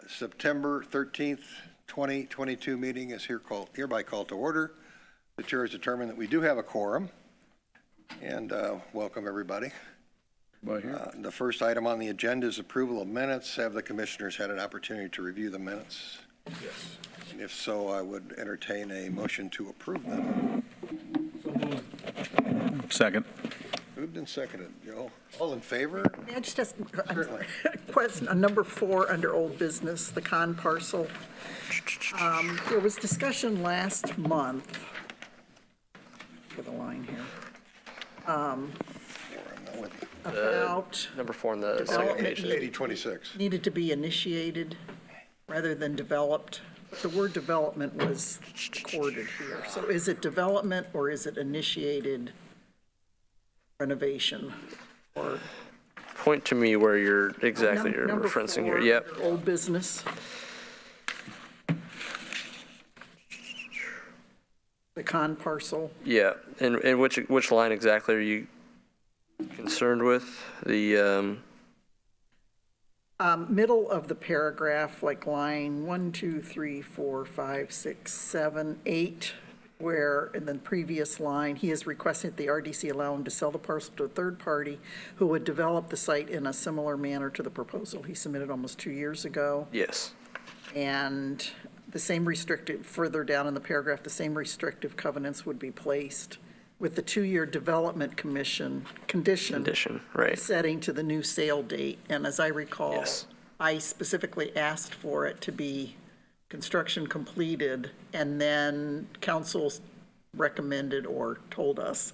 September 13th, 2022 meeting is hereby called to order. The chair has determined that we do have a quorum, and welcome everybody. The first item on the agenda is approval of minutes. Have the commissioners had an opportunity to review the minutes? Yes. And if so, I would entertain a motion to approve them. Second. Moved and seconded. Joe, all in favor? May I just ask a question on number 4 under old business, the con parcel? There was discussion last month, for the line here, about Number 4 in the second development page. 8026. needed to be initiated rather than developed. The word development was recorded here. So is it development or is it initiated renovation? Or Point to me where you're exactly you're number referencing 4, here. Yep. old business. The con parcel. Yeah. And which line exactly are you concerned with? The Middle of the paragraph, like line 1, 2, 3, 4, 5, 6, 7, 8, where in the previous line, he is requesting that the RDC allow him to sell the parcel to a third party who would develop the site in a similar manner to the proposal he submitted almost 2 years ago. yes. And the same restrictive, further down in the paragraph, the same restrictive covenants would be placed with the 2-year development condition, Right. setting to the new sale date. And as I recall, Yes. I specifically asked for it to be construction completed, and then council recommended or told us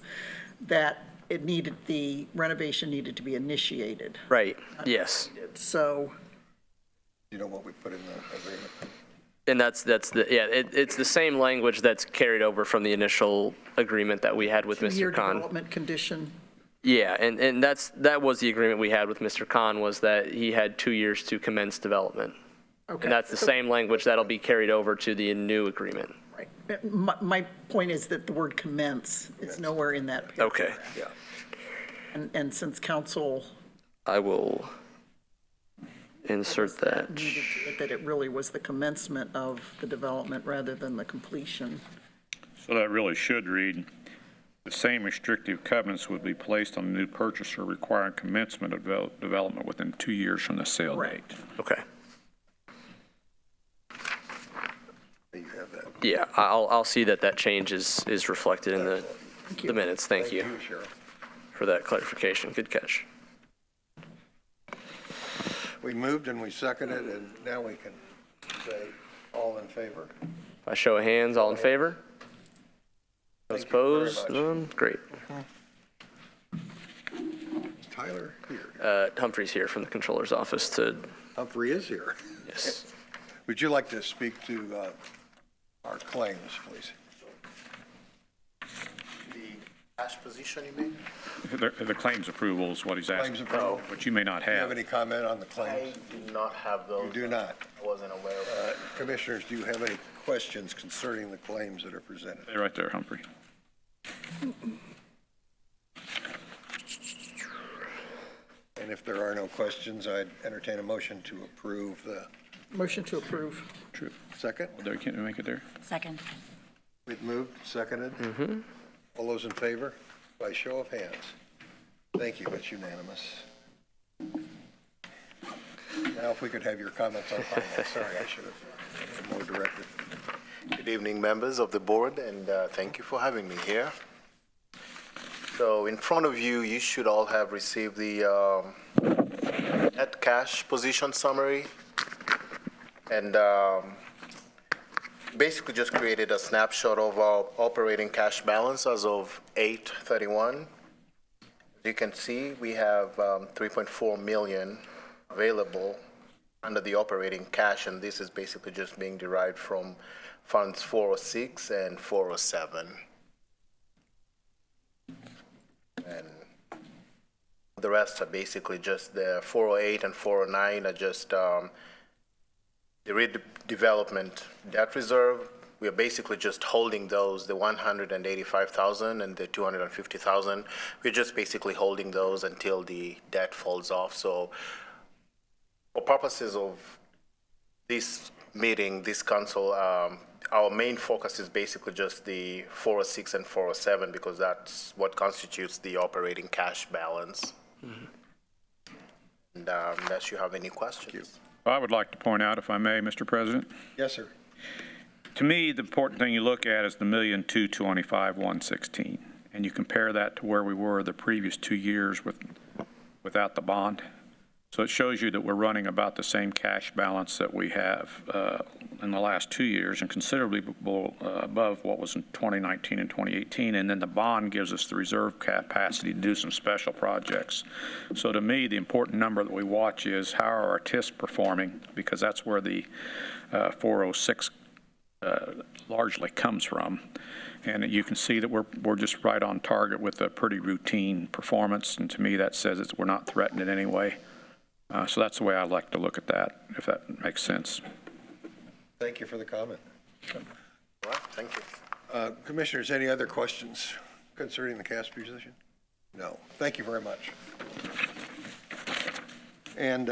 that the renovation needed to be initiated. Right. Yes. So, You know what we put in the agreement? And it's the same language that's carried over from the initial agreement that we had with 2-year Mr. Khan. development condition. Yeah, and that was the agreement we had with Mr. Khan, was that he had 2 years to commence development. Okay. And that's the same language that'll be carried over to the new agreement. Right. My point is that the word commence is nowhere in that paragraph. Okay. Yeah. And since council I will insert that. needed to- that it really was the commencement of the development rather than the completion. So that really should read, the same restrictive covenants would be placed on the new purchaser requiring commencement of development within 2 years from the sale date. Correct. Okay. You have that. Yeah, I'll see that change is reflected in the minutes. Thank you Sheriff. for that clarification. Good catch. We moved and we seconded, and now we can say all in favor. By show of hands, all in favor? Those Thank you very opposed? much. None? Great. Tyler here. Humphrey's here from the controller's office to, Humphrey is here. yes. Would you like to speak to our claims, please? The cash position, you mean? The claims approval is what he's asking. Claims approval. But you may not Do you have have. any comment on the I claims? do not have those. You do not. I wasn't aware of that. Commissioners, do you have any questions concerning the claims that are presented? They're right there, Humphrey. And if there are no questions, I'd entertain a motion to approve the Motion to approve. True. second. There, can't we make it there? Second. We've moved, seconded. All those in favor? By show of hands. Thank you, it's unanimous. Now, if we could have your comments on finance. Sorry, I should have been more directed. Good evening, members of the board, and thank you for having me here. So in front of you, you should all have received the net cash position summary. And basically just created a snapshot of our operating cash balance as of 8/31. As you can see, we have 3.4 million available under the operating cash, and this is basically just being derived from funds 406 and 407. And the rest are basically just the 408 and 409 are just the redevelopment debt reserve. We are basically just holding those, the 185,000 and the 250,000. We're just basically holding those until the debt falls off. So for purposes of this meeting, this council, our main focus is basically just the 406 and 407 because that's what constitutes the operating cash balance. And unless you have any questions. I would like to point out, if I may, Mr. President, Yes, sir. to me, the important thing you look at is the $1,225,116, and you compare that to where we were the previous 2 years without the bond. So it shows you that we're running about the same cash balance that we have in the last 2 years and considerably above what was in 2019 and 2018. And then the bond gives us the reserve capacity to do some special projects. So to me, the important number that we watch is how are our TIFs performing, because that's where the 406 largely comes from. And you can see that we're just right on target with a pretty routine performance. And to me, that says that we're not threatened in any way. So that's the way I like to look at that, if that makes sense. Thank you for the comment. Well, thank you. Commissioners, any other questions concerning the cash position? No. Thank you very much. And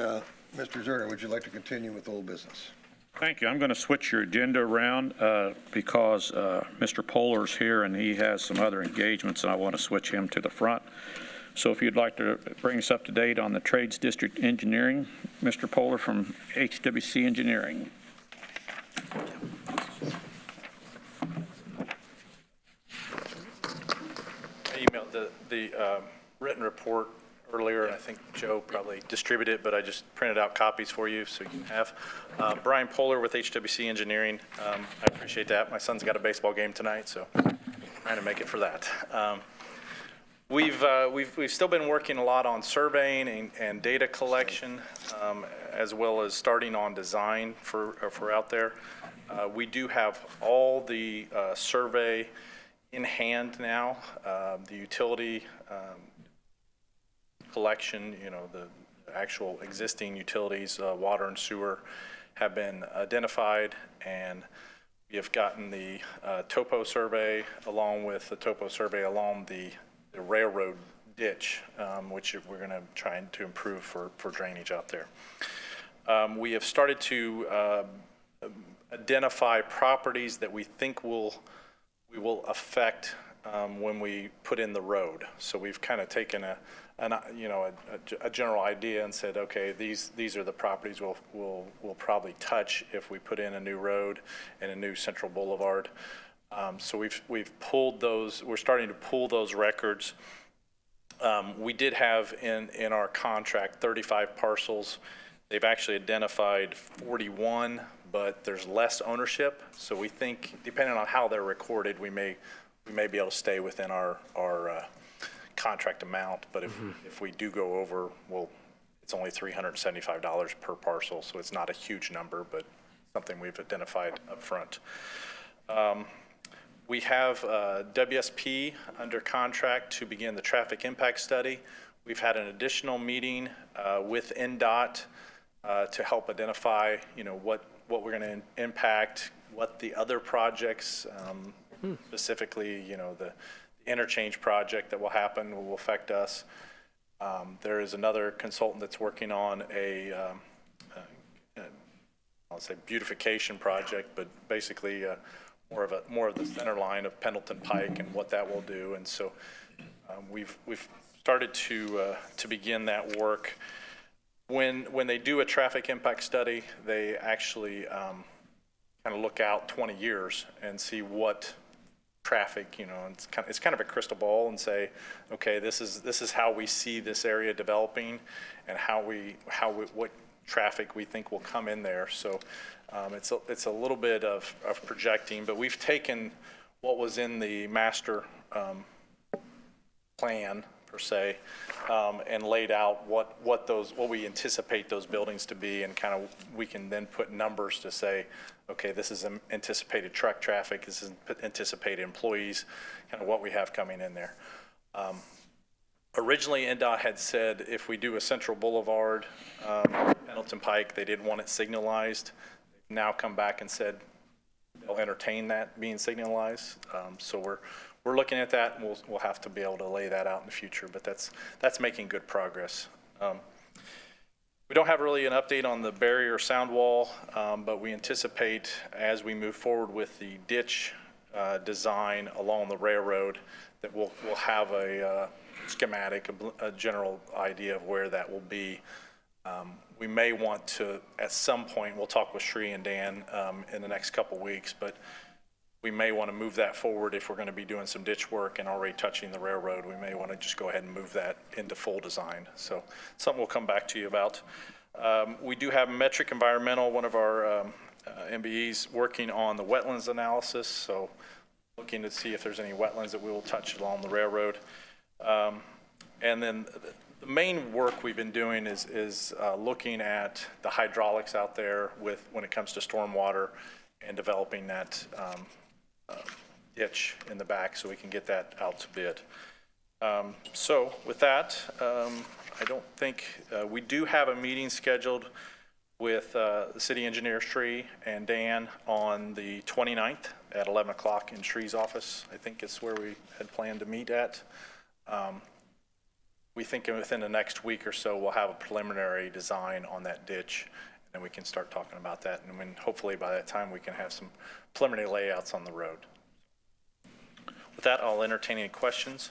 Mr. Zerner, would you like to continue with old business? Thank you. I'm going to switch your agenda around because Mr. Polar's here and he has some other engagements, and I want to switch him to the front. So if you'd like to bring us up to date on the Trades District Engineering, Mr. Polar from HWC Engineering. I emailed the written report earlier, and I think Joe probably distributed it, but I just printed out copies for you so you can have. Brian Polar with HWC Engineering. I appreciate that. My son's got a baseball game tonight, so I'm trying to make it for that. We've still been working a lot on surveying and data collection, as well as starting on design for out there. We do have all the survey in hand now. The utility collection, the actual existing utilities, water and sewer, have been identified, and we have gotten the topo survey along with the topo survey along the railroad ditch, which we're going to try to improve for drainage out there. We have started to identify properties that we think we will affect when we put in the road. So we've kind of taken a general idea and said, okay, these are the properties we'll probably touch if we put in a new road and a new central boulevard. So we've pulled those. We're starting to pull those records. We did have in our contract 35 parcels. They've actually identified 41, but there's less ownership. So we think, depending on how they're recorded, we may be able to stay within our contract amount. But if we do go over, it's only $375 per parcel, so it's not a huge number, but something we've identified up front. We have WSP under contract to begin the traffic impact study. We've had an additional meeting with NDOT to help identify, what we're going to impact, what the other projects, specifically, the interchange project that will happen will affect us. There is another consultant that's working on I'll say beautification project, but basically more of the center line of Pendleton Pike and what that will do. And so we've started to begin that work. When they do a traffic impact study, they actually kind of look out 20 years and see what traffic, it's kind of a crystal ball, and say, okay, this is how we see this area developing, and what traffic we think will come in there. So it's a little bit of projecting, but we've taken what was in the master plan per se, and laid out what we anticipate those buildings to be, and kind of we can then put numbers to say, okay, this is anticipated truck traffic, this is anticipated employees, kind of what we have coming in there. Originally, NDOT had said if we do a central boulevard, Pendleton Pike, they didn't want it signalized. They've now come back and said they'll entertain that being signalized. So we're looking at that, and we'll have to be able to lay that out in the future. But that's making good progress. We don't have really an update on the barrier sound wall, but we anticipate as we move forward with the ditch design along the railroad that we'll have a schematic, a general idea of where that will be. We may want to, at some point, we'll talk with Sri and Dan in the next couple weeks, but we may want to move that forward if we're going to be doing some ditch work and already touching the railroad. We may want to just go ahead and move that into full design. So something we'll come back to you about. We do have Metric Environmental, one of our MBEs, working on the wetlands analysis. So looking to see if there's any wetlands that we will touch along the railroad. And then the main work we've been doing is looking at the hydraulics out there when it comes to stormwater and developing that ditch in the back so we can get that out to bid. So with that, I don't think, we do have a meeting scheduled with the city engineer Sri and Dan on the 29th at 11 o'clock in Sri's office. I think it's where we had planned to meet at. We think within the next week or so, we'll have a preliminary design on that ditch, and we can start talking about that. And then hopefully by that time, we can have some preliminary layouts on the road. With that, I'll entertain any questions.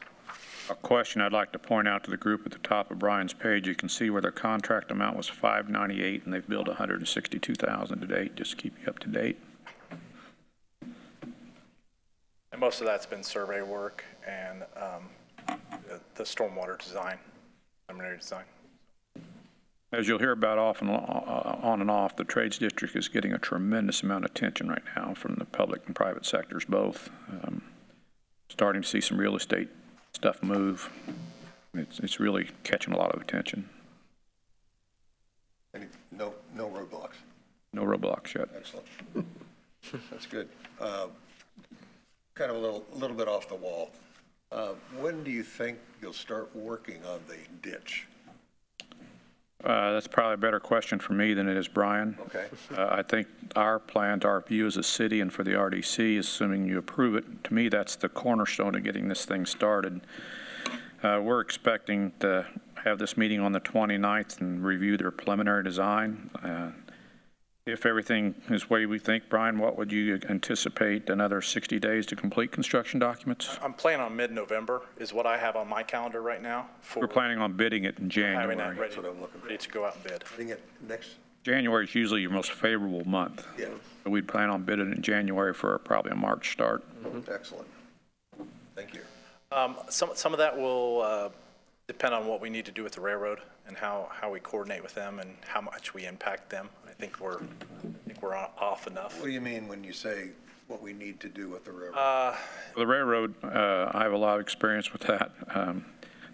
A question I'd like to point out to the group at the top of Brian's page, you can see where their contract amount was $598 and they've billed $162,000 to date, just to keep you up to date. And most of that's been survey work and the stormwater design, preliminary design. As you'll hear about on and off, the trades district is getting a tremendous amount of attention right now from the public and private sectors both. Starting to see some real estate stuff move. It's really catching a lot of attention. No roadblocks. No roadblocks yet. Excellent. That's good. Kind of a little bit off the wall. When do you think you'll start working on the ditch? That's probably a better question for me than it is Brian. Okay. I think our plan, our view as a city and for the RDC, assuming you approve it, to me that's the cornerstone of getting this thing started. We're expecting to have this meeting on the 29th and review their preliminary design. If everything is the way we think, Brian, what would you anticipate, another 60 days to complete construction documents? I'm planning on mid-November is what I have on my calendar right now. We're planning on bidding it in January. Having that ready, That's what I'm looking for. ready to go out and bid. Bidding it next? January is usually your most favorable month. Yeah. So we'd plan on bidding in January for probably a March start. Excellent. Thank you. Some of that will depend on what we need to do with the railroad and how we coordinate with them and how much we impact them. I think we're off enough. What do you mean when you say what we need to do with the railroad? The railroad, I have a lot of experience with that. The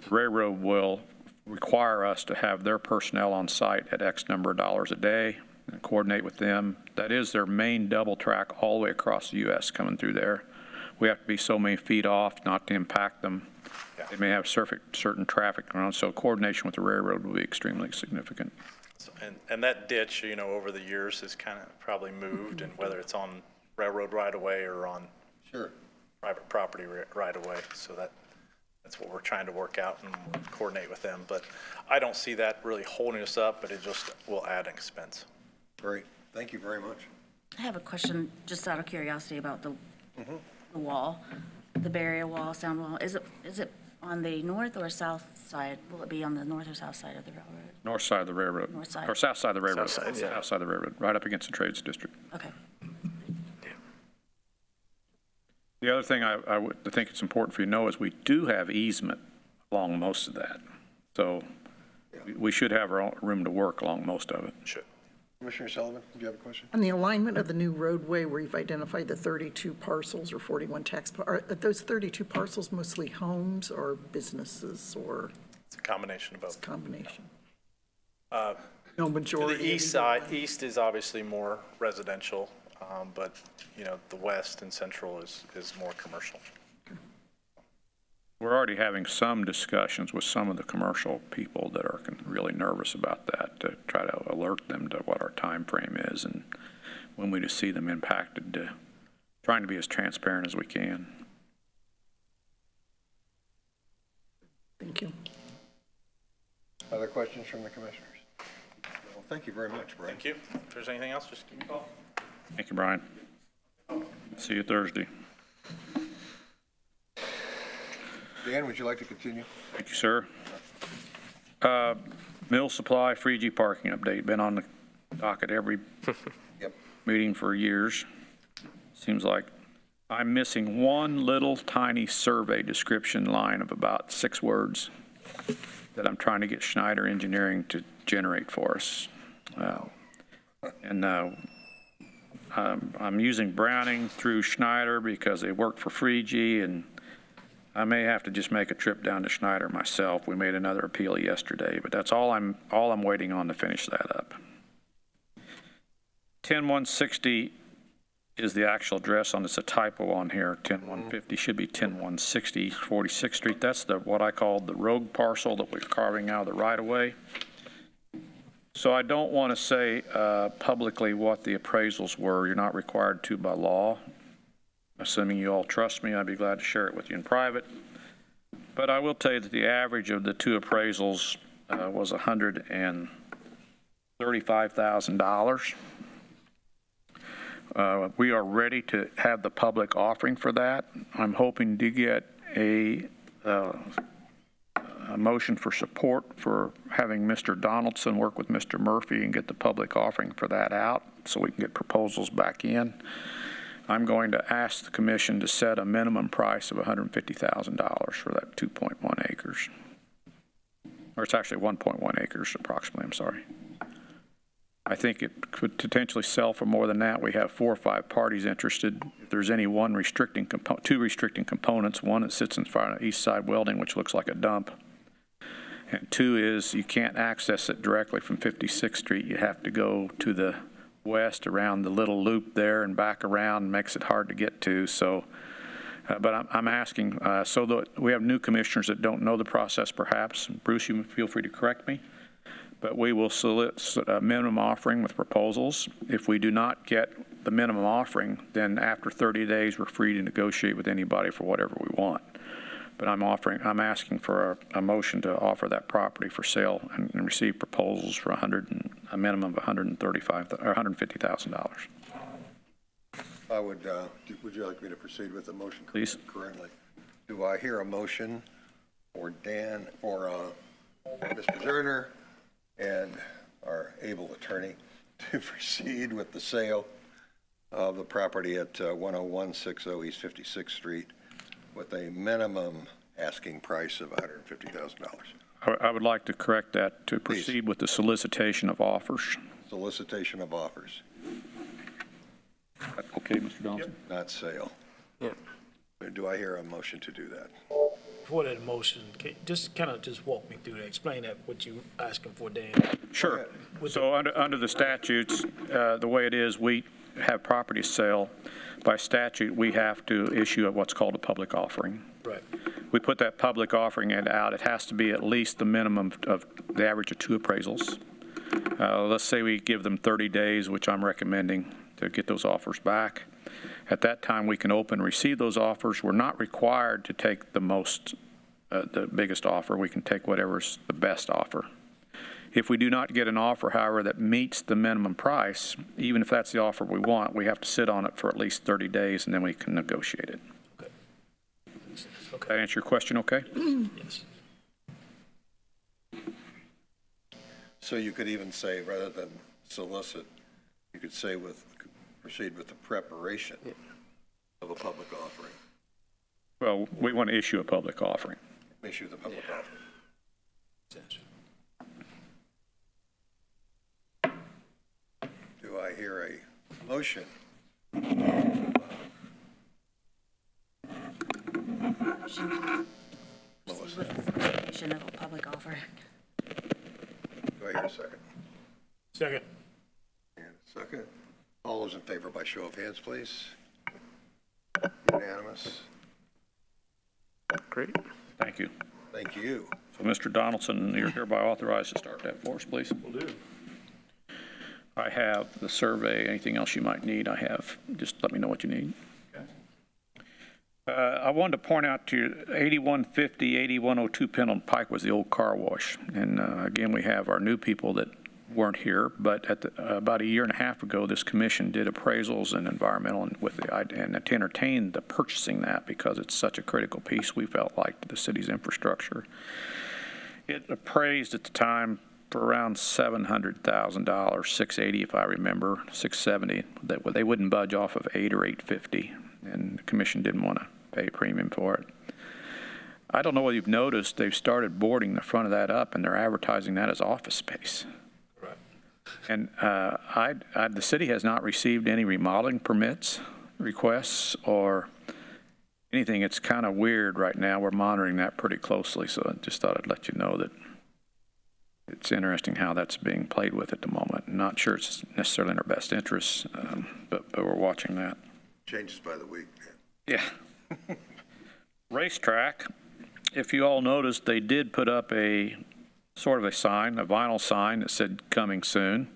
railroad will require us to have their personnel on site at X number of dollars a day and coordinate with them. That is their main double track all the way across the U.S. coming through there. We have to be so many feet off not to impact them. Yeah. They may have certain traffic around, so coordination with the railroad will be extremely significant. And that ditch, over the years has kind of probably moved, and whether it's on railroad right away or on Sure. private property right away. So that's what we're trying to work out and coordinate with them. But I don't see that really holding us up, but it just will add expense. Great. Thank you very much. I have a question, just out of curiosity, about the wall, the barrier wall, sound wall. Is it on the north or south side? Will it be on the north or south side of the railroad? North side of the railroad. North side. Or south side of the railroad. South side, yeah. South side of the railroad, right up against the trades district. Okay. The other thing I would think it's important for you to know is we do have easement along most of that. So we should have our own room to work along most of it. Should. Commissioner Sullivan, do you have a question? On the alignment of the new roadway where you've identified the 32 parcels or 41 are those 32 parcels mostly homes or businesses or It's a combination of both. combination? No No To majority? the east side, east is obviously more residential, but, the west and central is more commercial. We're already having some discussions with some of the commercial people that are really nervous about that to try to alert them to what our time frame is and when we just see them impacted, trying to be as transparent as we can. Thank you. Other questions from the commissioners? thank you very much, Brian. Thank you. If there's anything else, just give me a call. Thank you, Brian. See you Thursday. Dan, would you like to continue? Thank you, sir. Mill Supply, Free parking update. Been on the docket every Yep. meeting for years. Seems like I'm missing one little tiny survey description line of about 6 words that I'm trying to get Schneider Engineering to generate for us. I'm using Browning through Schneider because they work for Free, and I may have to just make a trip down to Schneider myself. We made another appeal yesterday, but that's all I'm waiting on to finish that up. 10160 is the actual address on this. A typo on here. 10150 should be 10160 46th Street. That's what I called the rogue parcel that we're carving out of the right of way. So I don't want to say publicly what the appraisals were. You're not required to by law. Assuming you all trust me, I'd be glad to share it with you in private. But I will tell you that the average of the 2 appraisals was $135,000. We are ready to have the public offering for that. I'm hoping to get a motion for support for having Mr. Donaldson work with Mr. Murphy and get the public offering for that out so we can get proposals back in. I'm going to ask the commission to set a minimum price of $150,000 for that 2.1 acres. Or it's actually 1.1 acres approximately, I'm sorry. I think it could potentially sell for more than that. We have 4 or 5 parties interested. If there's any 2 restricting components, one that sits in front of East Side Welding, which looks like a dump. And 2 is you can't access it directly from 56th Street. You have to go to the west around the little loop there and back around. Makes it hard to get to. So, but I'm asking, so that we have new commissioners that don't know the process perhaps. Bruce, you feel free to correct me. But we will solicit a minimum offering with proposals. If we do not get the minimum offering, then after 30 days, we're free to negotiate with anybody for whatever we want. But I'm asking for a motion to offer that property for sale and receive proposals for a minimum of $150,000. I would you like me to proceed with the motion? Please. Currently, do I hear a motion for Dan or Mr. Zerner and our able attorney to proceed with the sale of the property at 10160 East 56th Street with a minimum asking price of $150,000? I would like to correct that to proceed with the solicitation of offers. Solicitation of offers, Okay, Mr. Johnson? not sale. Yeah. Do I hear a motion to do that? For that motion, just walk me through that, explain that, what you asking for, Dan. Sure. So under the statutes, the way it is, we have property sale. By statute, we have to issue what's called a public offering. Right. We put that public offering out. It has to be at least the minimum of the average of 2 appraisals. Let's say we give them 30 days, which I'm recommending, to get those offers back. At that time, we can open and receive those offers. We're not required to take the biggest offer. We can take whatever's the best offer. If we do not get an offer, however, that meets the minimum price, even if that's the offer we want, we have to sit on it for at least 30 days, and then we can negotiate it. Okay. That answer your question okay? Yes. So you could even say, rather than solicit, you could say proceed with the preparation of a public offering. Well, we want to issue a public offering. Issue the public offering. Do I hear a motion? Solicitation of a public offer. Do I hear a second? Second. And a second. All those in favor by show of hands, please. Unanimous. Great. Thank you. Thank you. So, Mr. Donaldson, you're hereby authorized to start that for us, please. Will do. I have the survey. Anything else you might need, I have. Just let me know what you need. I wanted to point out to you, 8150, 8102 Pendleton Pike was the old car wash. And again, we have our new people that weren't here, but about a year and a half ago, this commission did appraisals and environmental and to entertain the purchasing that because it's such a critical piece we felt like to the city's infrastructure. It appraised at the time for around $700,000, $680 if I remember, $670. That they wouldn't budge off of $800 or $850, and the commission didn't want to pay a premium for it. I don't know whether you've noticed they've started boarding the front of that up, and they're advertising that as office space. Right. And the city has not received any remodeling permits, requests, or anything. It's kind of weird right now. We're monitoring that pretty closely, so I just thought I'd let you know that it's interesting how that's being played with at the moment. I'm not sure it's necessarily in our best interests, but we're watching that. Changes by the week. Yeah. Racetrack. If you all noticed, they did put up a sort of a sign, a vinyl sign that said coming soon.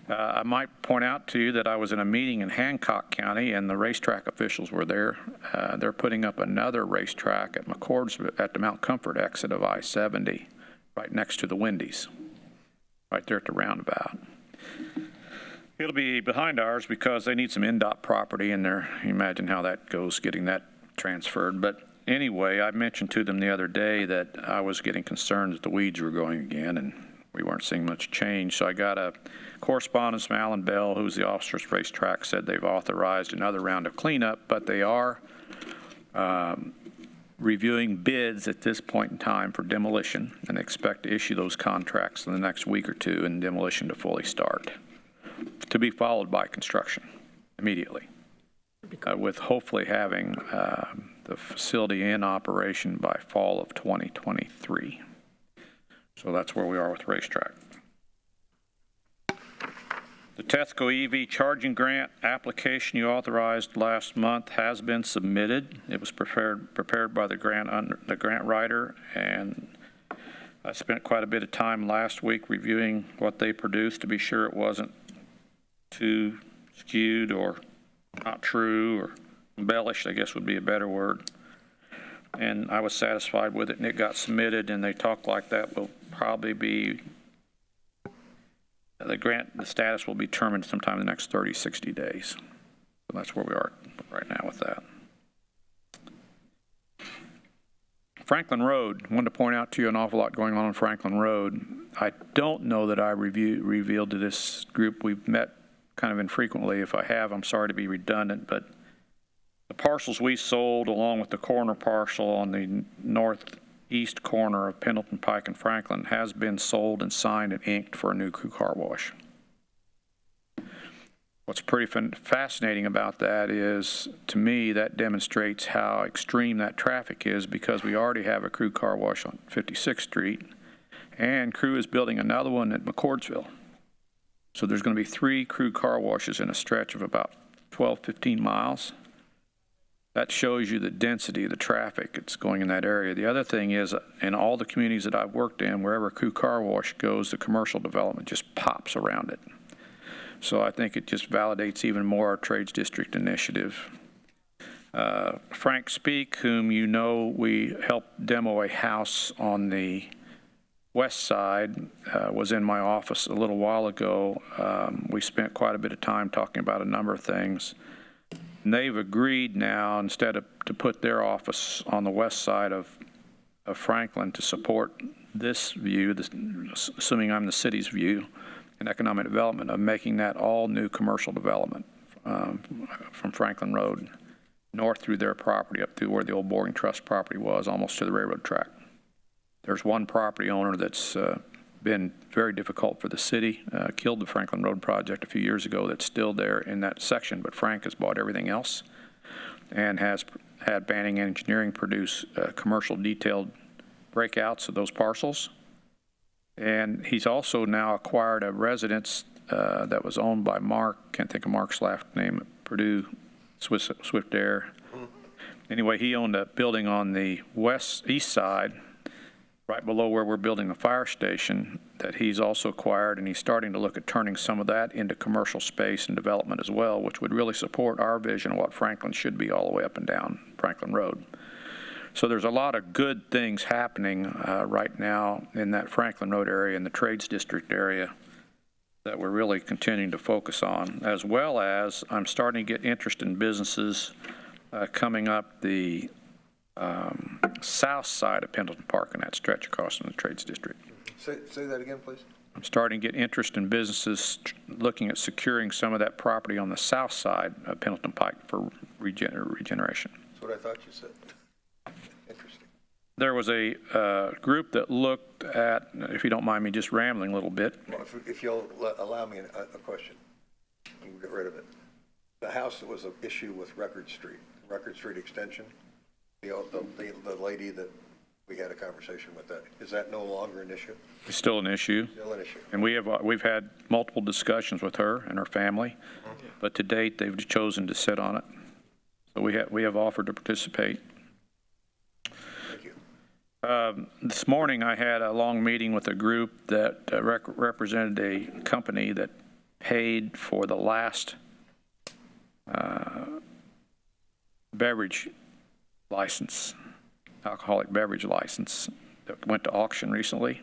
I might point out to you that I was in a meeting in Hancock County and the racetrack officials were there. They're putting up another racetrack at McCord's at the Mount Comfort exit of I-70, right next to the Wendy's, right there at the roundabout. It'll be behind ours because they need some NDOT property in there. You imagine how that goes, getting that transferred. But anyway, I mentioned to them the other day that I was getting concerned that the weeds were going again and we weren't seeing much change. So I got a correspondence from Alan Bell, who's the officer's racetrack, said they've authorized another round of cleanup, but they are reviewing bids at this point in time for demolition and expect to issue those contracts in the next week or two and demolition to fully start, to be followed by construction immediately, with hopefully having the facility in operation by fall of 2023. So that's where we are with racetrack. The Tethco EV charging grant application you authorized last month has been submitted. It was prepared by the grant writer, and I spent quite a bit of time last week reviewing what they produced to be sure it wasn't too skewed or not true or embellished, I guess would be a better word. And I was satisfied with it, and it got submitted, and they talk like that will probably be, the status will be determined sometime in the next 30, 60 days. So that's where we are right now with that. Franklin Road, I wanted to point out to you an awful lot going on Franklin Road. I don't know that I revealed to this group. We've met kind of infrequently. If I have, I'm sorry to be redundant, but the parcels we sold along with the corner parcel on the northeast corner of Pendleton Pike and Franklin has been sold and signed and inked for a new crew car wash. What's pretty fascinating about that is, to me, that demonstrates how extreme that traffic is because we already have a crew car wash on 56th Street and crew is building another one at McCordsville. So there's going to be 3 crew car washes in a stretch of about 12, 15 miles. That shows you the density of the traffic that's going in that area. The other thing is, in all the communities that I've worked in, wherever a crew car wash goes, the commercial development just pops around it. So I think it just validates even more our trades district initiative. Frank Speak, whom you know, we helped demo a house on the west side, was in my office a little while ago. We spent quite a bit of time talking about a number of things. And they've agreed now, instead of to put their office on the west side of Franklin to support this view, assuming I'm the city's view in economic development, of making that all new commercial development from Franklin Road north through their property up through where the old Boring Trust property was, almost to the railroad track. There's one property owner that's been very difficult for the city, killed the Franklin Road project a few years ago, that's still there in that section, but Frank has bought everything else and has had Banning Engineering produce commercial detailed breakouts of those parcels. And he's also now acquired a residence that was owned by Mark, can't think of Mark's last name, Purdue Swift Air. Anyway, he owned a building on the east side, right below where we're building the fire station, that he's also acquired, and he's starting to look at turning some of that into commercial space and development as well, which would really support our vision of what Franklin should be all the way up and down Franklin Road. So there's a lot of good things happening right now in that Franklin Road area, in the trades district area, that we're really continuing to focus on, as well as I'm starting to get interest in businesses coming up the south side of Pendleton Park in that stretch across from the Trades District. Say that again, please. I'm starting to get interest in businesses looking at securing some of that property on the south side of Pendleton Pike for regeneration. That's what I thought you said. Interesting. There was a group that looked at, if you don't mind me just rambling a little bit. Well, if you'll allow me a question, we'll get rid of it. The house that was an issue with Record Street Extension, the lady that we had a conversation with, that is that no longer an issue? It's still an issue. Still an issue. And we've had multiple discussions with her and her family, but to date they've chosen to sit on it. So we have offered to participate. Thank you. This morning I had a long meeting with a group that represented a company that paid for the last beverage license, alcoholic beverage license that went to auction recently.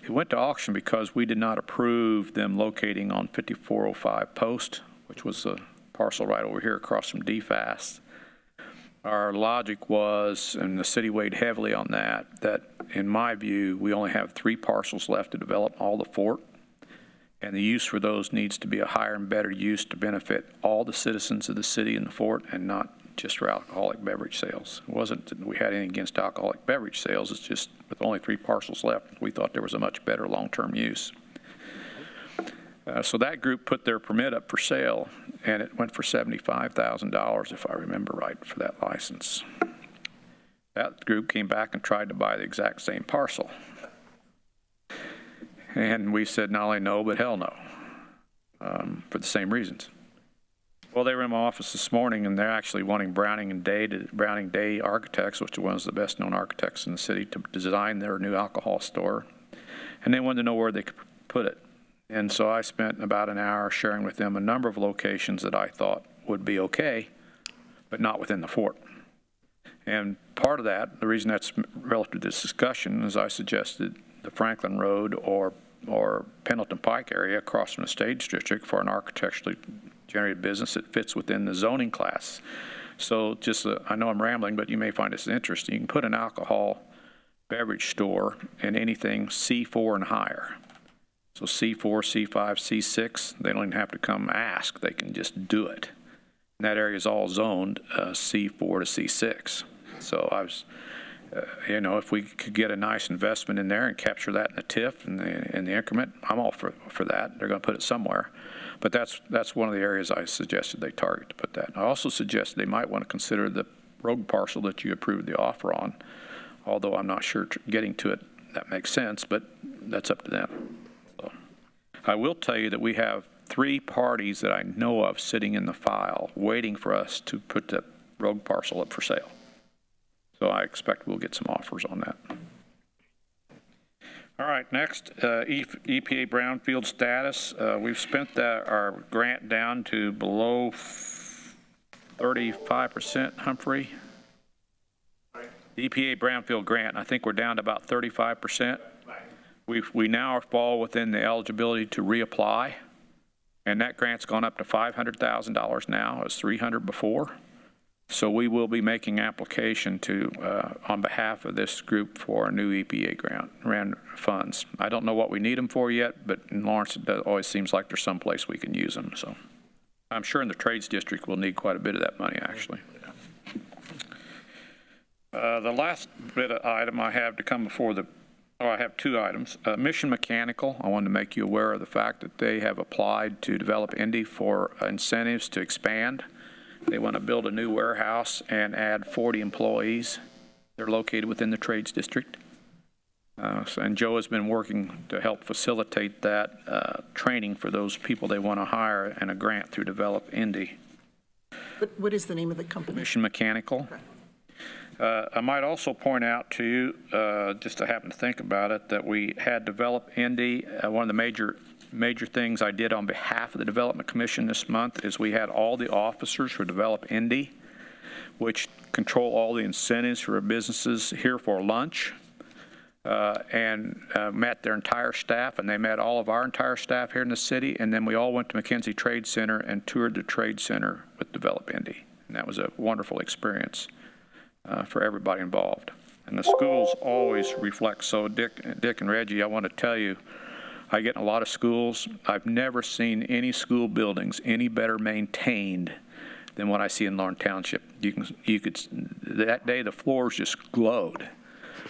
It went to auction because we did not approve them locating on 5405 Post, which was a parcel right over here across from DFAS. Our logic was, and the city weighed heavily on that in my view, we only have 3 parcels left to develop all the fort, and the use for those needs to be a higher and better use to benefit all the citizens of the city and the fort, and not just for alcoholic beverage sales. It wasn't that we had anything against alcoholic beverage sales, it's just with only 3 parcels left, we thought there was a much better long-term use. So that group put their permit up for sale, and it went for $75,000, if I remember right, for that license. That group came back and tried to buy the exact same parcel. And we said not only no, but hell no, for the same reasons. Well, they were in my office this morning, and they're actually wanting Browning Day Architects, which are one of the best known architects in the city, to design their new alcohol store. And they wanted to know where they could put it. And so I spent about an hour sharing with them a number of locations that I thought would be okay, but not within the fort. And part of that, the reason that's relative to this discussion, is I suggested the Franklin Road or Pendleton Pike area across from the Stage District for an architecturally generated business that fits within the zoning class. So just, I know I'm rambling, but you may find this interesting. You can put an alcohol beverage store in anything C4 and higher. So C4, C5, C6, they don't even have to come ask. They can just do it. And that area is all zoned C4 to C6. So I was, if we could get a nice investment in there and capture that in the TIF and the increment, I'm all for that. They're going to put it somewhere. But that's one of the areas I suggested they target to put that. I also suggested they might want to consider the road parcel that you approved the offer on, although I'm not sure getting to it that makes sense, but that's up to them. So I will tell you that we have 3 parties that I know of sitting in the file waiting for us to put that road parcel up for sale. So I expect we'll get some offers on that. All right, next, EPA Brownfield Status. We've spent our grant down to below 35%, Humphrey. The EPA Brownfield Grant, I think we're down to about 35%. We now fall within the eligibility to reapply, and that grant's gone up to $500,000 now. It was $300,000 before. So we will be making application to, on behalf of this group, for a new EPA grant funds. I don't know what we need them for yet, but in Lawrence it always seems like there's some place we can use them. So I'm sure in the Trades District we'll need quite a bit of that money, actually. The last bit of item I have to come before I have 2 items. Mission Mechanical, I wanted to make you aware of the fact that they have applied to develop Indy for incentives to expand. They want to build a new warehouse and add 40 employees. They're located within the Trades District. And Joe has been working to help facilitate that training for those people they want to hire, and a grant through Develop Indy. What is the name of the company? Mission Mechanical. I might also point out to you, just to happen to think about it, that we had Develop Indy. One of the major things I did on behalf of the Development Commission this month is we had all the officers for Develop Indy, which control all the incentives for businesses, here for lunch. and met their entire staff, and they met all of our entire staff here in the city, and then we all went to McKenzie Trade Center and toured the Trade Center with Develop Indy, and that was a wonderful experience for everybody involved. And the schools always reflect. So Dick and Reggie, I want to tell you, I get in a lot of schools. I've never seen any school buildings any better maintained than what I see in Lawrence Township. You could that day the floors just glowed.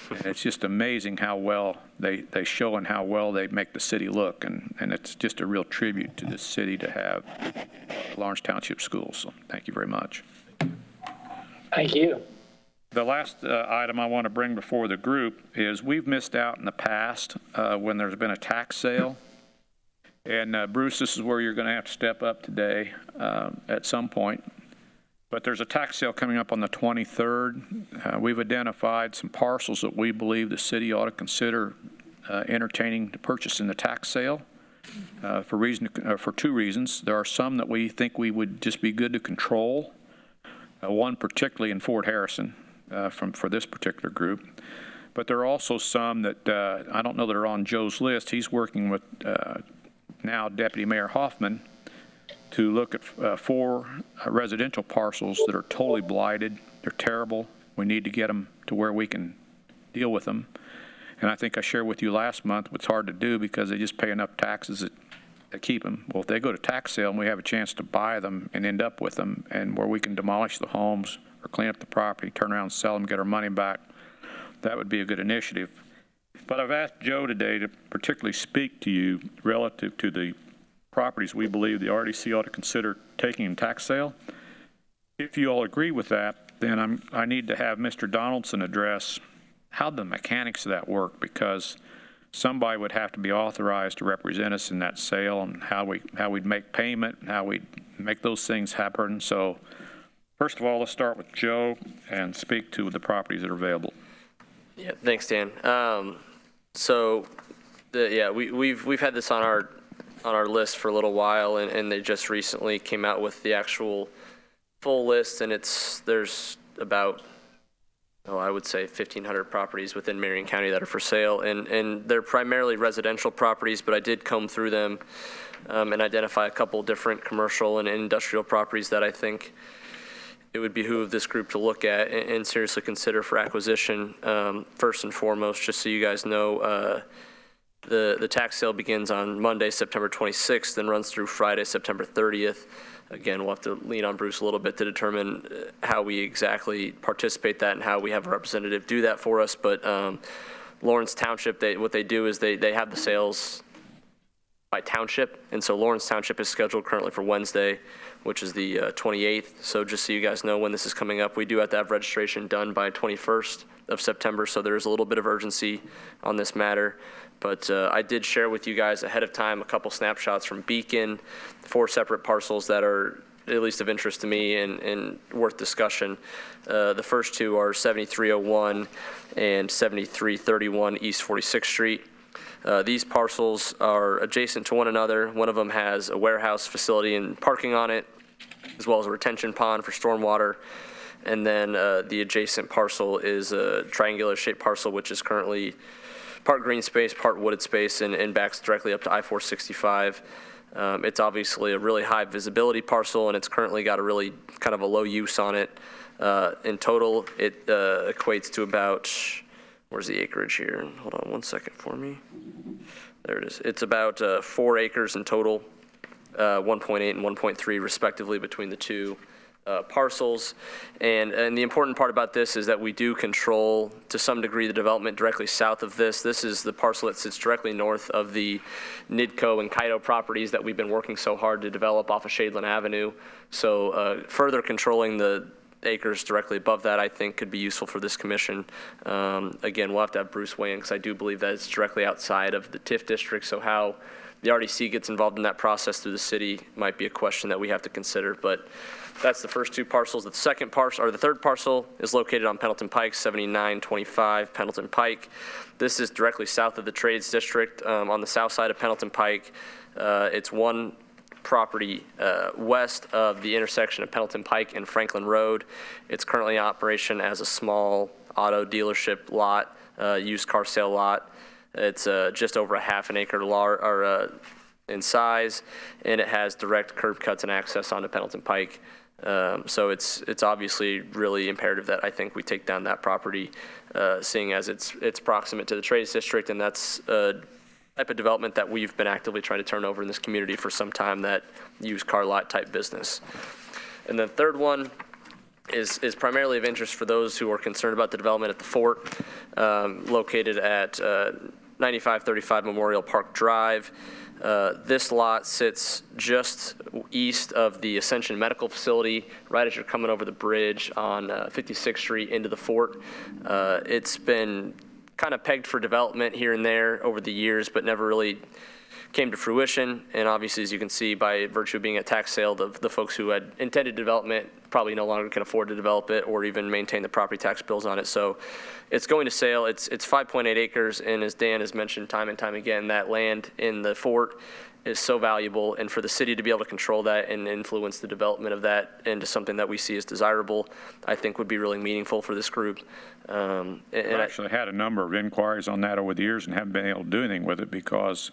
And it's just amazing how well they show and how well they make the city look, and it's just a real tribute to the city to have Lawrence Township schools. So thank you very much. Thank you. The last item I want to bring before the group is we've missed out in the past when there's been a tax sale. And Bruce, this is where you're going to have to step up today at some point. But there's a tax sale coming up on the 23rd. We've identified some parcels that we believe the city ought to consider entertaining to purchase in the tax sale for two reasons. There are some that we think we would just be good to control, one particularly in Fort Harrison for this particular group. But there are also some that I don't know that are on Joe's list. He's working with now Deputy Mayor Hoffman to look at 4 residential parcels that are totally blighted. They're terrible. We need to get them to where we can deal with them. And I think I shared with you last month what's hard to do because they just pay enough taxes that keep them. Well, if they go to tax sale and we have a chance to buy them and end up with them, and where we can demolish the homes or clean up the property, turn around and sell them, get our money back, that would be a good initiative. But I've asked Joe today to particularly speak to you relative to the properties we believe the RDC ought to consider taking in tax sale. If you all agree with that, then I need to have Mr. Donaldson address how the mechanics of that work, because somebody would have to be authorized to represent us in that sale and how we'd make payment and how we'd make those things happen. So first of all, let's start with Joe and speak to the properties that are available. Yeah, thanks, Dan. We've had this on our list for a little while, and they just recently came out with the actual full list, and there's about, I would say 1,500 properties within Marion County that are for sale, and they're primarily residential properties, but I did comb through them and identify a couple different commercial and industrial properties that I think it would behoove this group to look at and seriously consider for acquisition. First and foremost, just so you guys know, the tax sale begins on Monday, September 26th, and runs through Friday, September 30th. Again, we'll have to lean on Bruce a little bit to determine how we exactly participate that and how we have a representative do that for us. But Lawrence Township, what they do is they have the sales by township, and so Lawrence Township is scheduled currently for Wednesday, which is the 28th. So just so you guys know when this is coming up, we do have to have registration done by 21st of September, so there is a little bit of urgency on this matter. But I did share with you guys ahead of time a couple snapshots from Beacon, 4 separate parcels that are at least of interest to me and worth discussion. The first 2 are 7301 and 7331 East 46th Street. These parcels are adjacent to one another. One of them has a warehouse facility and parking on it, as well as a retention pond for stormwater. And then the adjacent parcel is a triangular shaped parcel, which is currently part green space, part wooded space, and backs directly up to I-465. It's obviously a really high visibility parcel, and it's currently got a really kind of a low use on it. In total, it equates to about, where's the acreage here? Hold on one second for me. There it is. It's about 4 acres in total, 1.8 and 1.3 respectively between the 2 parcels. And the important part about this is that we do control, to some degree, the development directly south of this. This is the parcel that sits directly north of the Nidco and Kaido properties that we've been working so hard to develop off of Shadeland Avenue. So further controlling the acres directly above that, I think, could be useful for this commission. Again, we'll have to have Bruce weigh in, because I do believe that it's directly outside of the TIF district, so how the RDC gets involved in that process through the city might be a question that we have to consider. But that's the first 2 parcels. The second parcel, or the third parcel, is located on Pendleton Pike, 7925 Pendleton Pike. This is directly south of the Trades District, on the south side of Pendleton Pike. It's one property west of the intersection of Pendleton Pike and Franklin Road. It's currently in operation as a small auto dealership lot used car sale lot. It's just over a half an acre in size, and it has direct curb cuts and access onto Pendleton Pike. So it's obviously really imperative that I think we take down that property, seeing as it's proximate to the trades district, and that's a type of development that we've been actively trying to turn over in this community for some time, that used car lot type business. And the third one is primarily of interest for those who are concerned about the development at the fort, located at 9535 Memorial Park Drive. This lot sits just east of the Ascension Medical Facility, right as you're coming over the bridge on 56th Street into the fort. It's been kind of pegged for development here and there over the years, but never really came to fruition. And obviously, as you can see, by virtue of being a tax sale, the folks who had intended development probably no longer can afford to develop it or even maintain the property tax bills on it. So it's going to sale. It's 5.8 acres, and as Dan has mentioned time and time again, that land in the fort is so valuable, and for the city to be able to control that and influence the development of that into something that we see as desirable, I think would be really meaningful for this group. I've actually had a number of inquiries on that over the years and haven't been able to do anything with it because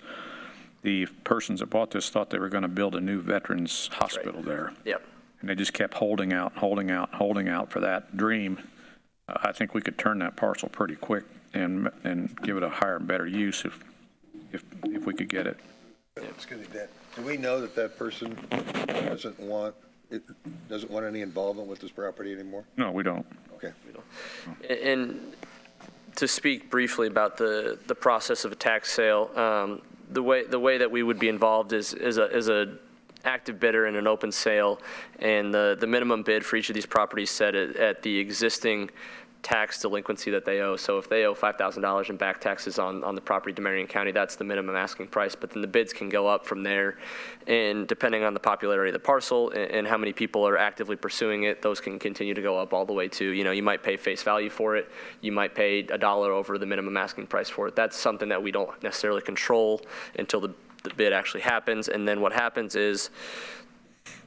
the persons that bought this thought they were going to build a new veterans hospital there. Yep. And they just kept holding out for that dream. I think we could turn that parcel pretty quick and give it a higher and better use if we could get it. Excuse me, Dan. Do we know that person doesn't want any involvement with this property anymore? No, we don't. Okay. And to speak briefly about the process of a tax sale, the way that we would be involved is a active bidder in an open sale, and the minimum bid for each of these properties set at the existing tax delinquency that they owe. So if they owe $5,000 in back taxes on the property to Marion County, that's the minimum asking price. But then the bids can go up from there, and depending on the popularity of the parcel and how many people are actively pursuing it, those can continue to go up all the way to, you might pay face value for it. You might pay $1 over the minimum asking price for it. That's something that we don't necessarily control until the bid actually happens. And then what happens is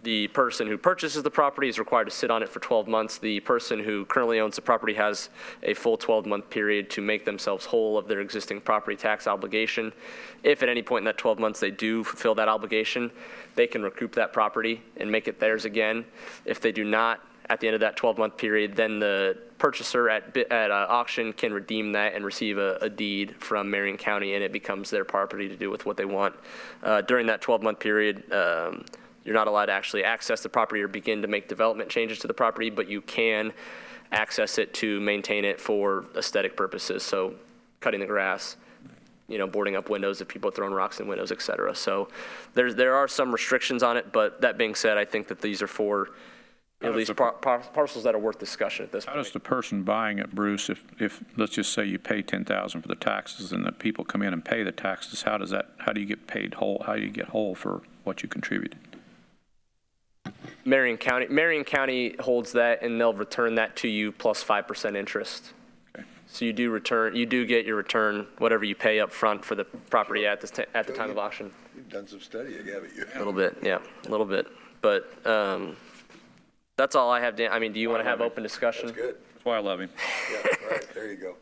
the person who purchases the property is required to sit on it for 12 months. The person who currently owns the property has a full 12-month period to make themselves whole of their existing property tax obligation. If at any point in that 12 months they do fulfill that obligation, they can recoup that property and make it theirs again. If they do not, at the end of that 12-month period, then the purchaser at auction can redeem that and receive a deed from Marion County, and it becomes their property to do with what they want. During that 12-month period, you're not allowed to actually access the property or begin to make development changes to the property, but you can access it to maintain it for aesthetic purposes. So cutting the grass, boarding up windows if people are throwing rocks in windows, et cetera. So there are some restrictions on it, but that being said, I think that these are for at least parcels that are worth discussion at this point. How does the person buying it, Bruce, if let's just say you pay $10,000 for the taxes and the people come in and pay the taxes, how do you get paid whole? How do you get whole for what you contributed? Marion County holds that, and they'll return that to you plus 5% interest. Okay. So you do get your return, whatever you pay up front for the property at the time of auction. You've done some studying, haven't you? A little bit, yeah, a little bit. But that's all I have, Dan. I mean, do you want to have open discussion? That's good. That's why I love him. Yeah, right, there you go.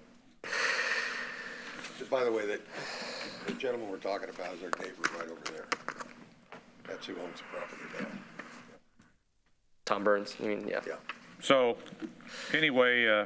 Just by the way, the gentleman we're talking about is our neighbor right over there. That's who owns the property now. Tom Burns, yeah. So anyway,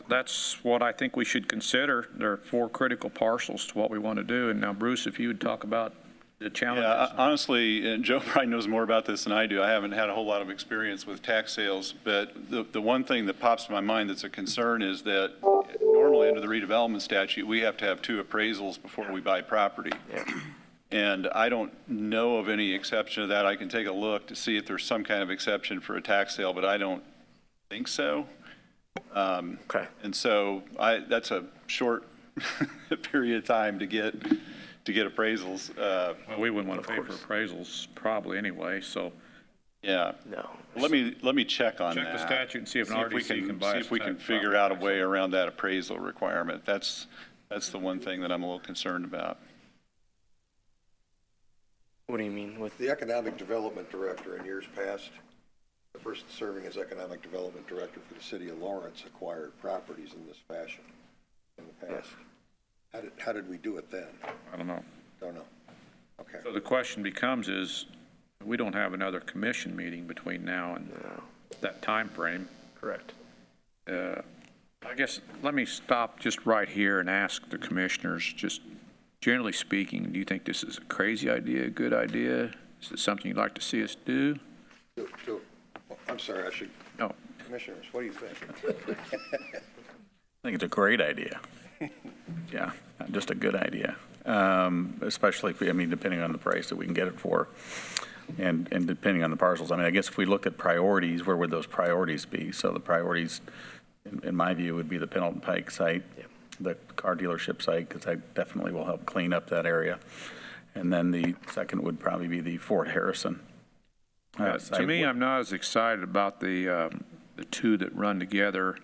that's what I think we should consider. There are 4 critical parcels to what we want to do. And now, Bruce, if you would talk about the challenges. Yeah, honestly, and Joe probably knows more about this than I do. I haven't had a whole lot of experience with tax sales, but the one thing that pops to my mind that's a concern is that normally under the redevelopment statute, we have to have 2 appraisals before we buy property. Yeah. And I don't know of any exception to that. I can take a look to see if there's some kind of exception for a tax sale, but I don't think so. Okay. And so that's a short period of time to get appraisals. Well, we wouldn't want to pay for appraisals probably anyway, so. Yeah. No. Let me check on that. Check the statute and see if an RDC can buy See if we can figure out a way around that appraisal requirement. That's the one thing that I'm a little concerned about. What do you mean with? The Economic Development Director in years past, the person serving as Economic Development Director for the city of Lawrence acquired properties in this fashion. past. How did we do it then? I don't know. Don't know. Okay. So the question becomes is, we don't have another commission meeting between now and that time frame. Correct. I guess, let me stop just right here and ask the commissioners, just generally speaking, do you think this is a crazy idea, a good idea? Is it something you'd like to see us do? I'm sorry, I should, No. commissioners, what do you think? I think it's a great idea. Yeah, just a good idea. Especially if, depending on the price that we can get it for and depending on the parcels. I guess if we look at priorities, where would those priorities be? So the priorities, in my view, would be the Pendleton Pike site, the car dealership site, because that definitely will help clean up that area. And then the second would probably be the Fort Harrison. To me, I'm not as excited about the two that run together.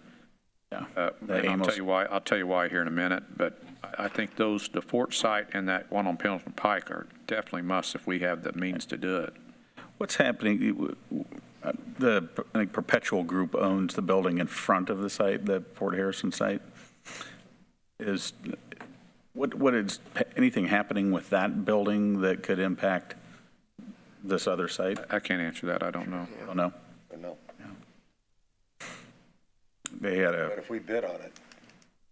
Yeah. And I'll tell you why here in a minute, but I think the Fort site and that one on Pendleton Pike are definitely must if we have the means to do it. What's happening, I think Perpetual Group owns the building in front of the site, the Fort Harrison site. What is anything happening with that building that could impact this other site? I can't answer that. I don't know. Oh, no? No. They had But if we bid on it,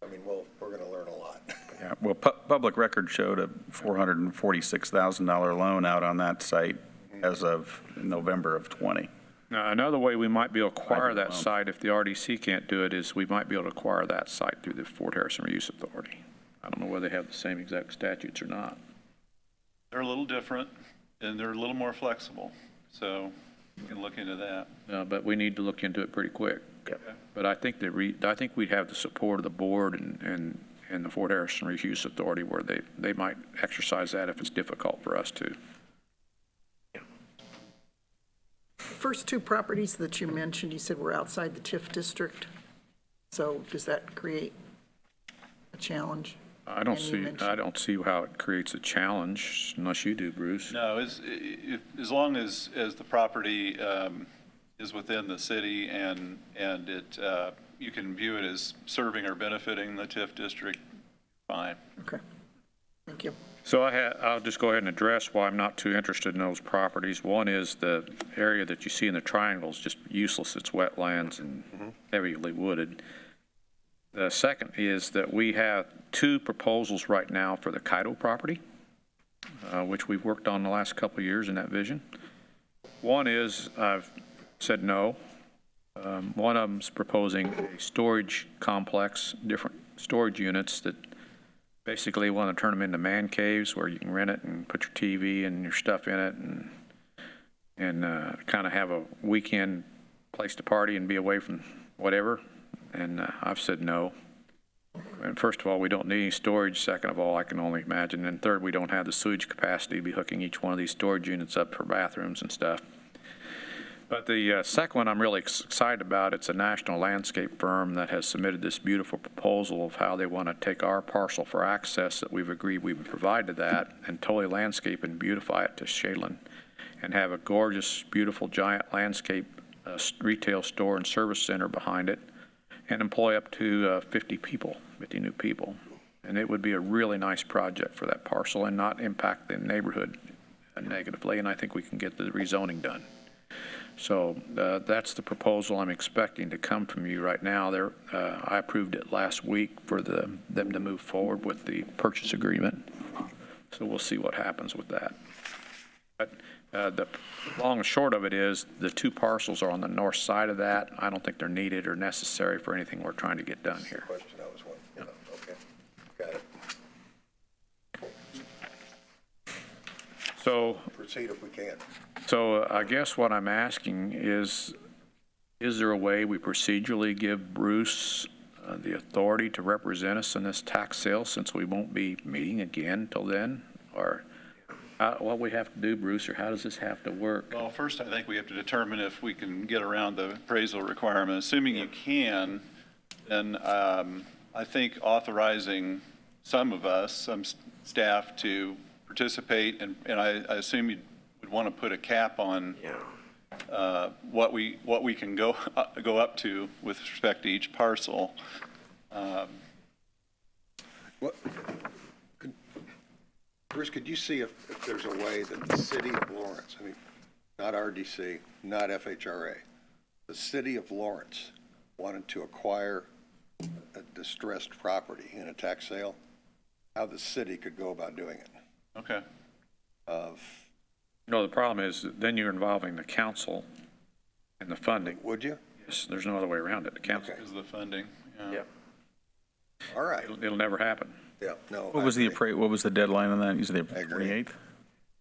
we're going to learn a lot. yeah, well, public record showed a $446,000 loan out on that site as of November of 20. Now, another way we might be able to acquire that Private loan. site if the RDC can't do it is we might be able to acquire that site through the Fort Harrison Reuse Authority. I don't know whether they have the same exact statutes or not. They're a little different, and they're a little more flexible, so you can look into that. But we need to look into it pretty quick. Yep. But I think I think we'd have the support of the board and the Fort Harrison Reuse Authority where they might exercise that if it's difficult for us to. First two properties that you mentioned, you said were outside the TIF district. So does that create a challenge? I don't And you see how it creates a challenge unless you do, Bruce. No, as long as the property is within the city and it, you can view it as serving or benefiting the TIF district, fine. Okay, thank you. So I'll just go ahead and address why I'm not too interested in those properties. One is the area that you see in the triangle is just useless. It's wetlands and heavily wooded. The second is that we have two proposals right now for the Kaido property, which we've worked on the last couple of years in that vision. One is I've said no. One of them's proposing a storage complex, different storage units that basically want to turn them into man caves where you can rent it and put your TV and your stuff in it and kind of have a weekend place to party and be away from whatever. And I've said no. And first of all, we don't need any storage. Second of all, I can only imagine. And third, we don't have the sewage capacity to be hooking each one of these storage units up for bathrooms and stuff. But the second one I'm really excited about, it's a national landscape firm that has submitted this beautiful proposal of how they want to take our parcel for access that we've agreed we would provide to that and totally landscape and beautify it to Shaylin and have a gorgeous, beautiful, giant landscape retail store and service center behind it and employ up to 50 new people. And it would be a really nice project for that parcel and not impact the neighborhood negatively, and I think we can get the rezoning done. So that's the proposal I'm expecting to come from you right now. I approved it last week for them to move forward with the purchase agreement. So we'll see what happens with that. But the long and short of it is the two parcels are on the north side of that. I don't think they're needed or necessary for anything we're trying to get done here. Question I was wondering. Okay, got it. So Proceed if we can. So I guess what I'm asking is there a way we procedurally give Bruce the authority to represent us in this tax sale since we won't be meeting again till then? Or what we have to do, Bruce, or how does this have to work? Well, first, I think we have to determine if we can get around the appraisal requirement. Assuming you can, then I think authorizing some of us, some staff to participate, and I assume you would want to put a cap on what we can go up to with respect to each parcel. What, Bruce, could you see if there's a way that the city of Lawrence, I mean, not RDC, not FHRA, the city of Lawrence wanted to acquire a distressed property in a tax sale, how the city could go about doing it? Okay. No, the problem is that then you're involving the council and the funding. Would you? Yes, there's no other way around it. The council, Because of the funding. Yeah. All right. it'll never happen. Yeah, no. What was what was the deadline on that? You said the I agree. 28th?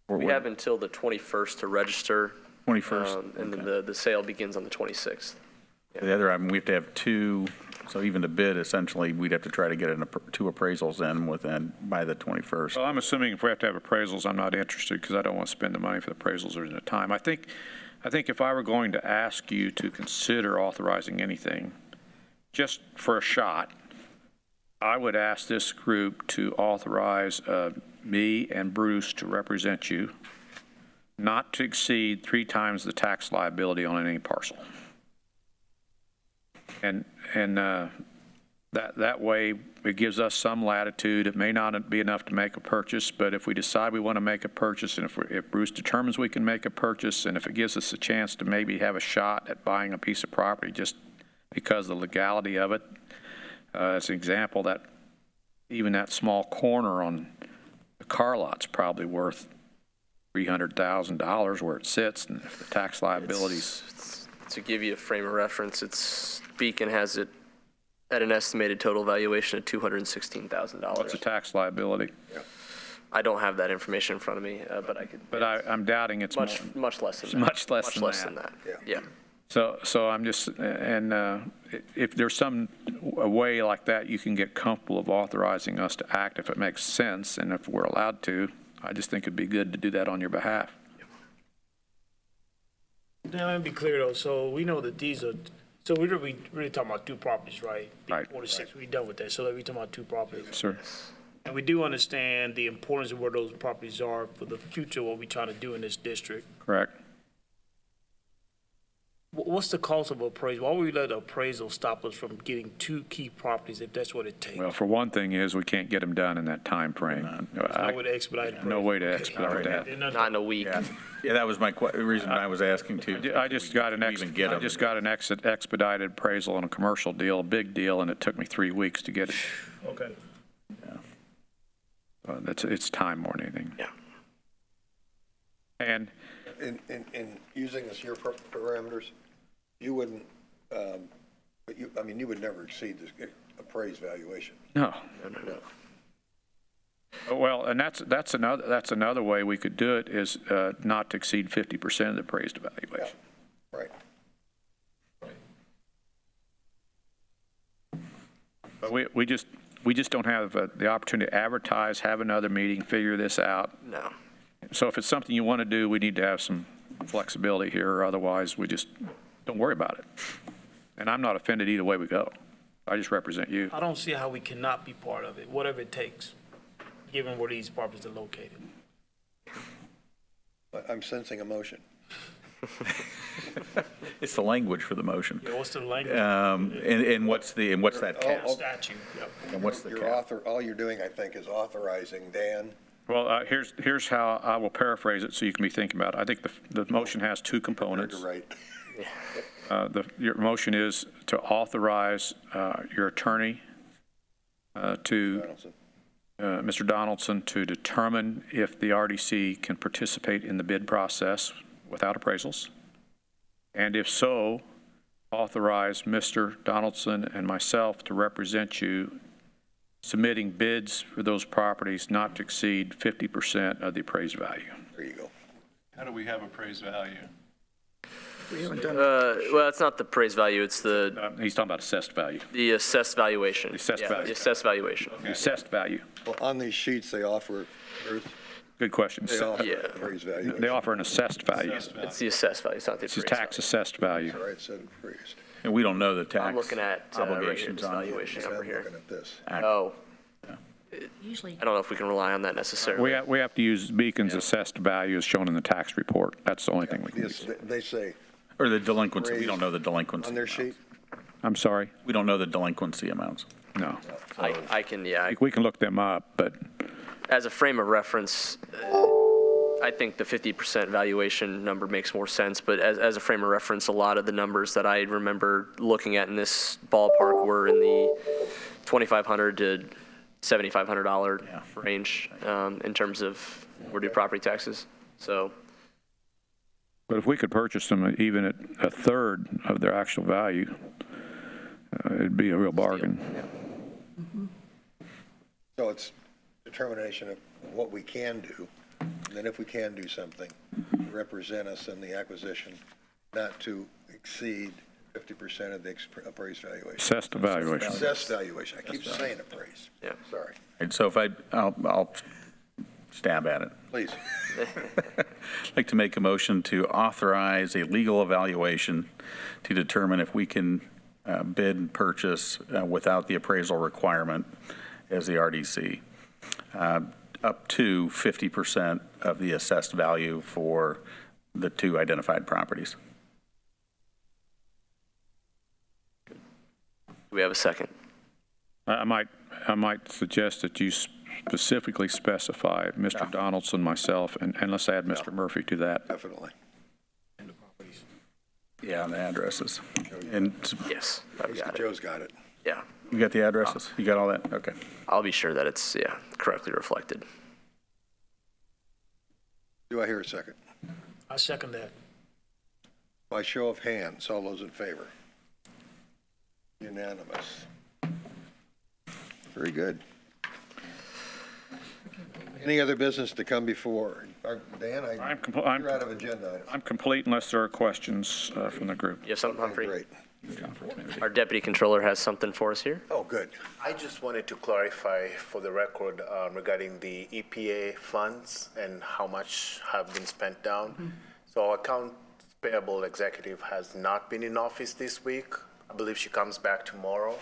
Or We what? have until the 21st to register. 21st? And then Okay. the sale begins on the 26th. The other, I mean, we have to have two, so even to bid, essentially, we'd have to try to get two appraisals in by the 21st. Well, I'm assuming if we have to have appraisals, I'm not interested because I don't want to spend the money for the appraisals or the time. I think if I were going to ask you to consider authorizing anything, just for a shot, I would ask this group to authorize me and Bruce to represent you, not to exceed 3 times the tax liability on any parcel. And that way, it gives us some latitude. It may not be enough to make a purchase, but if we decide we want to make a purchase, and if Bruce determines we can make a purchase, and if it gives us a chance to maybe have a shot at buying a piece of property just because of the legality of it, as an example, that even that small corner on the car lot's probably worth $300,000 where it sits, and if the tax liabilities. To give you a frame of reference, Beacon has it at an estimated total valuation of $216,000. What's the tax liability? I don't have that information in front of me, but I could. But I'm doubting it's Much less than that. Much less than that. Yeah. Yeah. So I'm just, and if there's some a way like that, you can get comfortable of authorizing us to act if it makes sense, and if we're allowed to, I just think it'd be good to do that on your behalf. Now, let me be clear though, so we know that these are, so we're really talking about 2 properties, right? Right. 46, we done with that, so we're talking about 2 properties. Sir. And we do understand the importance of where those properties are for the future, what we're trying to do in this district. Correct. What's the cost of appraisal? Why would we let appraisal stop us from getting 2 key properties if that's what it takes? Well, for one thing is we can't get them done in that time frame. No way to expedite appraisal. No way to expedite that. Not in a week. Yeah, that was my reason I was asking too. I just got an expedited appraisal on a commercial deal, a big deal, and it took me 3 weeks to get it. Okay. It's time more than anything. Yeah. And In using this year parameters, you wouldn't, but you would never exceed this appraised valuation. no. No. Well, and that's another way we could do it is not to exceed 50% of the appraised valuation. Right. But we just don't have the opportunity to advertise, have another meeting, figure this out. No. So if it's something you want to do, we need to have some flexibility here, or otherwise we just don't worry about it. And I'm not offended either way we go. I just represent you. I don't see how we cannot be part of it, whatever it takes, given where these properties are located. I'm sensing emotion. It's the language for the motion. Yeah, what's the language? And what's that cap? Statute, yep. And what's the cap? All you're doing, I think, is authorizing Dan. Well, here's how I will paraphrase it so you can be thinking about it. I think the motion has 2 components. Right. Your motion is to authorize your attorney to Donaldson. Mr. Donaldson to determine if the RDC can participate in the bid process without appraisals. And if so, authorize Mr. Donaldson and myself to represent you submitting bids for those properties not to exceed 50% of the appraised value. There you go. How do we have appraised value? We haven't done Well, it's not the appraised value, it's He's talking about assessed value. the assessed valuation. The assessed Yeah, value. The assessed valuation. The assessed value. Well, on these sheets, they offer, Bruce, Good question. they offer Yeah. appraised value. They offer an assessed value. It's the assessed value, it's not the This is appraised tax assessed value. All right, said appraised. And we don't know the value. I'm tax looking at right here, obligations this on it. valuation I'm over here. looking at this. Oh, Usually, I don't know if we can rely on that necessarily. We have to use Beacon's assessed value as shown in the tax report. That's the only thing we can Yes, use. they say Or the delinquency, we don't know the delinquency on their amounts. sheet, I'm sorry. We don't know the delinquency amounts. No. I can, yeah, We can look them up, but as a frame of reference, I think the 50% valuation number makes more sense, but as a frame of reference, a lot of the numbers that I remember looking at in this ballpark were in the $2,500 to $7,500 range in terms of where do property taxes. So, but if we could purchase them even at a third of their actual value, it'd be a real bargain. So it's determination of what we can do, and then if we can do something, represent us in the acquisition, not to exceed 50% of the appraised valuation. Assessed valuation. Assessed valuation. I keep saying appraised. Yeah. Sorry. And so if I'll stab at it. Please. I'd like to make a motion to authorize a legal evaluation to determine if we can bid and purchase without the appraisal requirement as the RDC, up to 50% of the assessed value for the two identified properties. do we have a second? I might suggest that you specifically specify Mr. Donaldson, myself, and let's add Mr. Murphy to that. Definitely. Yeah, and the addresses. And Yes, I've got it. Joe's got it. Yeah, you got the addresses? You got all that? Okay. I'll be sure that it's, correctly reflected. Do I hear a second? I second that. By show of hands, all those in favor? Unanimous. Very good. Any other business to come before? Dan, you're out of agenda items. I'm complete unless there are questions from the group. You have something, Humphrey? Great. Our deputy controller has something for us here. Oh, good. I just wanted to clarify for the record regarding the EPA funds and how much have been spent down. So our accounts payable executive has not been in office this week. I believe she comes back tomorrow.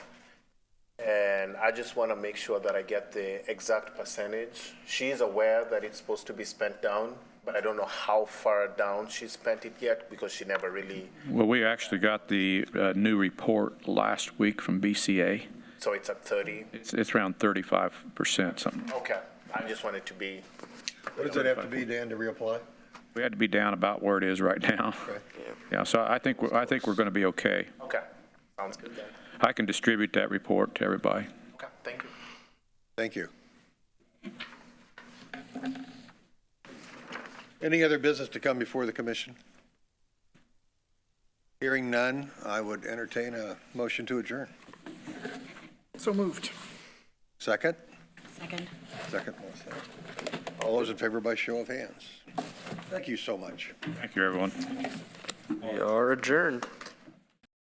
And I just want to make sure that I get the exact percentage. She's aware that it's supposed to be spent down, but I don't know how far down she spent it yet because she never really. Well, we actually got the new report last week from BCA. So it's at 30? It's around 35%, something. Okay. I just wanted to be. What does it have to be, Dan, to reapply? We had to be down about where it is right now. Okay. Yeah, so I think we're going to be okay. Okay. Sounds good then. I can distribute that report to everybody. Okay. Thank you. Thank you. Any other business to come before the commission? Hearing none, I would entertain a motion to adjourn. So moved. Second? Second. Second. All those in favor by show of hands. Thank you so much. Thank you, everyone. We are adjourned.